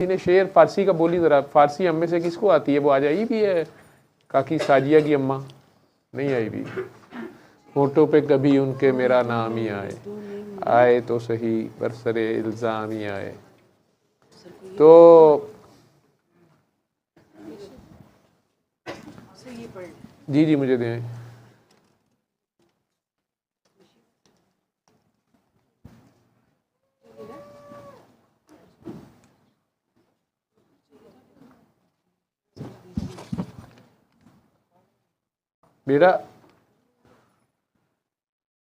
ने शेर फारसी का बोली ज़रा, फारसी हम में से किसको आती है? वो आज आई भी है काकी साजिया की अम्मा, नहीं आई भी। होठों पे कभी उनके मेरा नाम ही आए, आए तो सही बरसरे इल्ज़ाम ही आए। तो जी जी मुझे दें। बेटा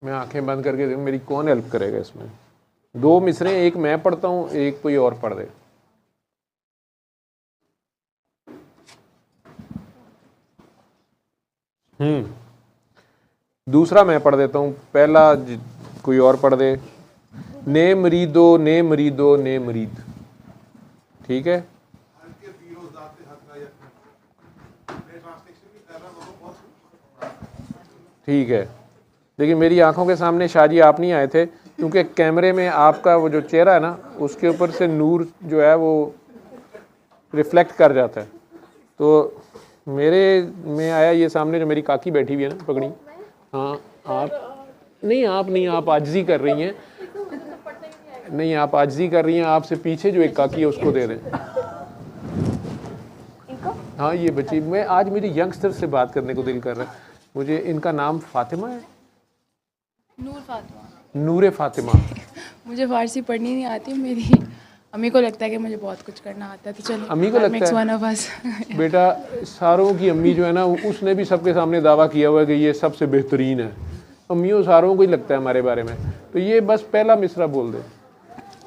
मैं आंखें बंद करके देखूं, मेरी कौन हेल्प करेगा इसमें? 2 मिसरे, एक मैं पढ़ता हूं, एक कोई और पढ़ दे। दूसरा मैं पढ़ देता हूं, पहला कोई और पढ़ दे। ने मरीदो ने मरीदो ने मरीद, ठीक है? ठीक है, लेकिन मेरी आंखों के सामने शाहजी आप नहीं आए थे, क्योंकि कैमरे में आपका वो जो चेहरा है ना, उसके ऊपर से नूर जो है वो रिफ्लेक्ट कर जाता है। तो मेरे में आया ये सामने जो मेरी काकी बैठी हुई है ना पगड़ी। हाँ आप नहीं, आप आजिज़ी कर रही हैं, नहीं आप आजिज़ी कर रही हैं। आपसे पीछे जो एक काकी है उसको दे दें। हाँ ये बच्ची, मैं आज मेरी यंगस्टर से बात करने को दिल कर रहा है मुझे। इनका नाम फातिमा है? नूर फातिमा। नूरे फातिमा। मुझे फारसी पढ़नी नहीं आती, मेरी अम्मी को लगता है कि मुझे बहुत कुछ करना आता है, तो चलो अम्मी को लगता है बेटा सारों की अम्मी जो है ना, उसने भी सबके सामने दावा किया हुआ है कि ये सबसे बेहतरीन है। अम्मियों सारों को ही लगता है हमारे बारे में। तो ये बस पहला मिसरा बोल दे।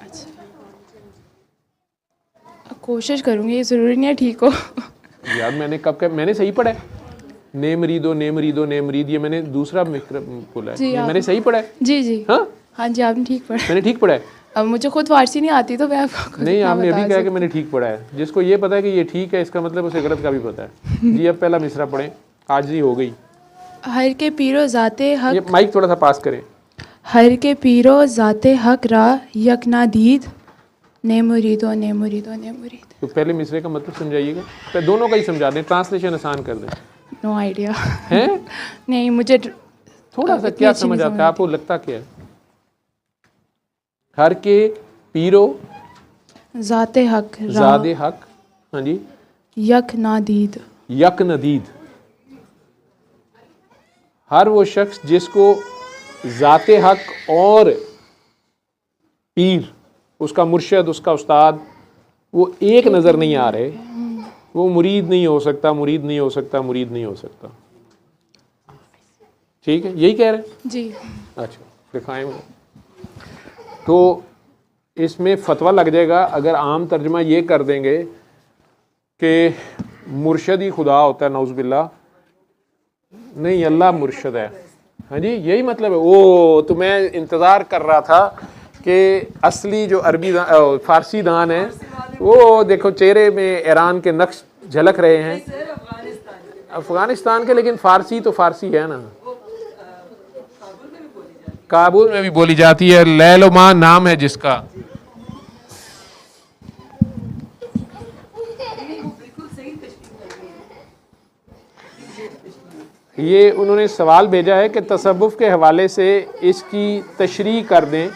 अच्छा कोशिश करूँगी, ये ज़रूरी नहीं है ठीक हो। यार मैंने कब कब मैंने सही पढ़ा है? ने मरीदो ने मरीदो ने मरीद, ये मैंने दूसरा मिसरा बोला है, मैंने सही पढ़ा है? जी जी हाँ जी आपने ठीक पढ़ा। मैंने ठीक पढ़ा है? अब मुझे खुद फारसी नहीं आती, तो मैं आपको नहीं, आपने अभी कहा कि मैंने ठीक पढ़ा है। जिसको ये पता है कि ये ठीक है, इसका मतलब उसे गलत का भी पता है। जी अब पहला मिसरा पढ़ें, आजिज़ी हो गई। हर के पीरो ज़ाते हक, ये माइक थोड़ा सा पास करें। हर के पीरो ज़ाते हक रा यकनादीद ने मुरीदो ने मुरीदो ने मुरीद। तो पहले मिसरे का मतलब समझाइएगा, तो दोनों का ही समझा दें, ट्रांसलेशन आसान कर दें। नो आइडिया है? नहीं मुझे थोड़ा सा क्या समझ आता है आपको? लगता क्या है? हर के पीरो ज़ाते हक ज़ादे हक, हाँ जी, यक नादीद, यक नदीद, हर वो शख्स जिसको ज़ाते हक और पीर, उसका मुर्शद, उसका उस्ताद, वो एक नज़र नहीं आ रहे, वो मुरीद नहीं हो सकता, मुरीद नहीं हो सकता, मुरीद नहीं हो सकता। ठीक है, यही कह रहे हैं जी। अच्छा दिखाएं। तो इसमें फतवा लग जाएगा अगर आम तर्जमा ये कर देंगे कि मुर्शद ही खुदा होता है, नौज़ुबिल्लाह। नहीं, अल्लाह मुर्शद है। हाँ जी यही मतलब है। ओ तो मैं इंतज़ार कर रहा था कि असली जो अरबी फारसी दान है, वो देखो चेहरे में ईरान के नक्श झलक रहे हैं, अफ़गानिस्तान के, लेकिन फ़ारसी तो फ़ारसी है ना। काबुल में भी बोली जाती है, लैलोमा नाम है जिसका। ये उन्होंने सवाल भेजा है कि तसव्वुफ़ के हवाले से इसकी तशरीह कर दें।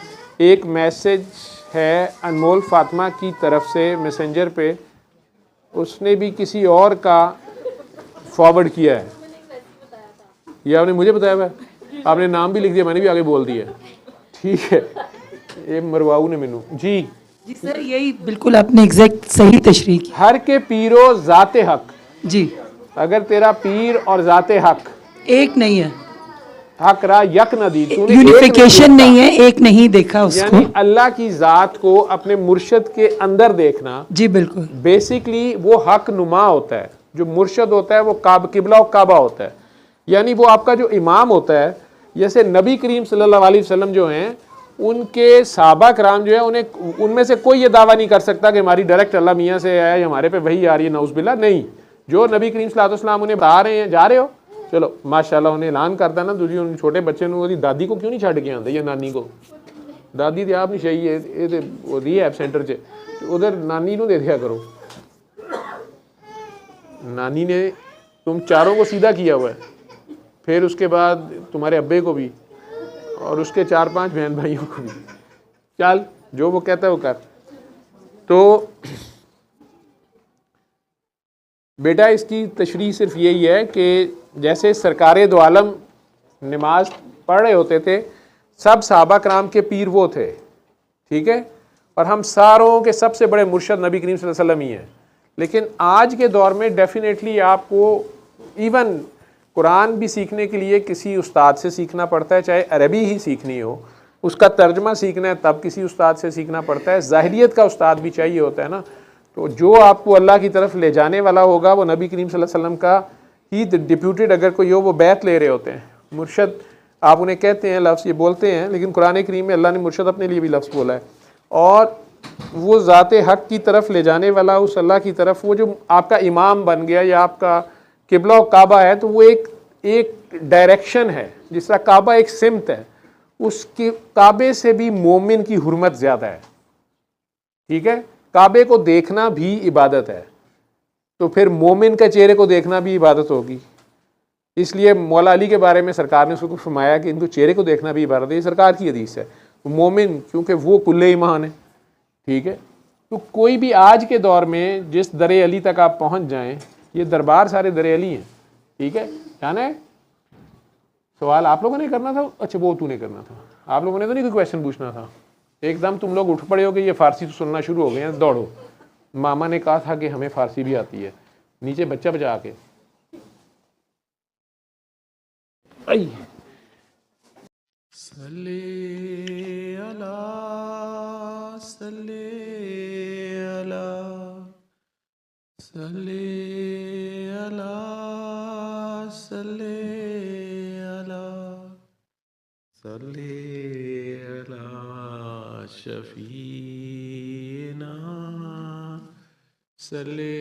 एक मैसेज है अनमोल फातिमा की तरफ से मैसेंजर पे, उसने भी किसी और का फॉरवर्ड किया है। ये आपने मुझे बताया हुआ है, आपने नाम भी लिख दिया, मैंने भी आगे बोल दिया। ठीक है, ये मरवाऊ ने मैनू जी जी सर यही बिल्कुल आपने एग्जैक्ट सही तशरीह की। हर के पीरो ज़ाते हक, जी अगर तेरा पीर और ज़ाते हक एक नहीं है, हक रा यक नदी, तूने यूनिफिकेशन नहीं है, एक नहीं देखा उसको, यानी अल्लाह की ज़ात को अपने मुर्शद के अंदर देखना। जी बिल्कुल, बेसिकली वो हक नुमा होता है। जो मुर्शद होता है वो किबला और काबा होता है, यानी वो आपका जो इमाम होता है। जैसे नबी करीम सल्लल्लाहु अलैहि वसल्लम जो हैं, उनके सहाबा कराम जो है, उन्हें उनमें से कोई ये दावा नहीं कर सकता कि हमारी डायरेक्ट अल्लाह मियाँ से है, हमारे पे वही आ रही है, नौज़ुबिल्लाह। नहीं, जो नबी करीम सल्लल्लाहु अलैहि वसल्लम उन्हें बता रहे हैं, जा रहे हो, चलो माशाल्लाह, उन्हें ऐलान करता ना, तुझे उन छोटे बच्चे ने दादी को क्यों नहीं छड़ के आंदे या नानी को, दादी ते आप नहीं चाहिए ये तो रिहैब सेंटर च उधर नानी को दे दिया करो। नानी ने तुम चारों को सीधा किया हुआ है, फिर उसके बाद तुम्हारे अब्बे को भी और उसके 4-5 बहन भाइयों को भी। चल जो वो कहता है वो कर। तो बेटा इसकी तशरीह सिर्फ यही है कि जैसे सरकारे दो आलम नमाज पढ़ रहे होते थे, सब सहाबा कराम के पीर वो थे, ठीक है, और हम सारों के सबसे बड़े मुर्शद नबी करीम सल्लल्लाहु अलैहि वसल्लम ही हैं। लेकिन आज के दौर में डेफिनेटली आपको इवन कुरान भी सीखने के लिए किसी उस्ताद से सीखना पड़ता है, चाहे अरबी ही सीखनी हो, उसका तर्जमा सीखना है तब किसी उस्ताद से सीखना पड़ता है, ज़ाहिरियत का उस्ताद भी चाहिए होता है ना। तो जो आपको अल्लाह की तरफ ले जाने वाला होगा वो नबी करीम सल्लल्लाहु अलैहि वसल्लम का ही डिप्यूटेड अगर कोई हो, वो बैत ले रहे होते हैं। मुर्शद आप उन्हें कहते हैं, लफ्ज़ ये बोलते हैं, लेकिन कुरान करीम में अल्लाह ने मुर्शद अपने लिए भी लफ्ज़ बोला है। और वो ज़ाते हक़ की तरफ ले जाने वाला उस अल्लाह की तरफ, वो जो आपका इमाम बन गया या आपका किबला और काबा है, तो वो एक डायरेक्शन है। जिस तरह काबा एक सिमत है, उसके काबे से भी मोमिन की हुर्मत ज़्यादा है, ठीक है। काबे को देखना भी इबादत है, तो फिर मोमिन के चेहरे को देखना भी इबादत होगी। इसलिए मौला अली के बारे में सरकार ने उसको फरमाया कि इनको चेहरे को देखना भी इबादत है। ये सरकार की हदीस है। मोमिन क्योंकि वो कुल्ले ईमान है, ठीक है। तो कोई भी आज के दौर में जिस दरे अली तक आप पहुंच जाएं, ये दरबार सारे दरे अली हैं, ठीक है। जाना है सवाल आप लोगों ने करना था, अच्छा वो तूने करना था, आप लोगों ने तो नहीं कोई क्वेश्चन पूछना था। एकदम तुम लोग उठ पड़े हो कि ये फारसी तो सुनना शुरू हो गए हैं, दौड़ो। मामा ने कहा था कि हमें फारसी भी आती है, नीचे बच्चा बजा के आई सल्ले अला सल्ले अला सल्ले अला सल्ले अला सल्ले अला शफीना सल्ले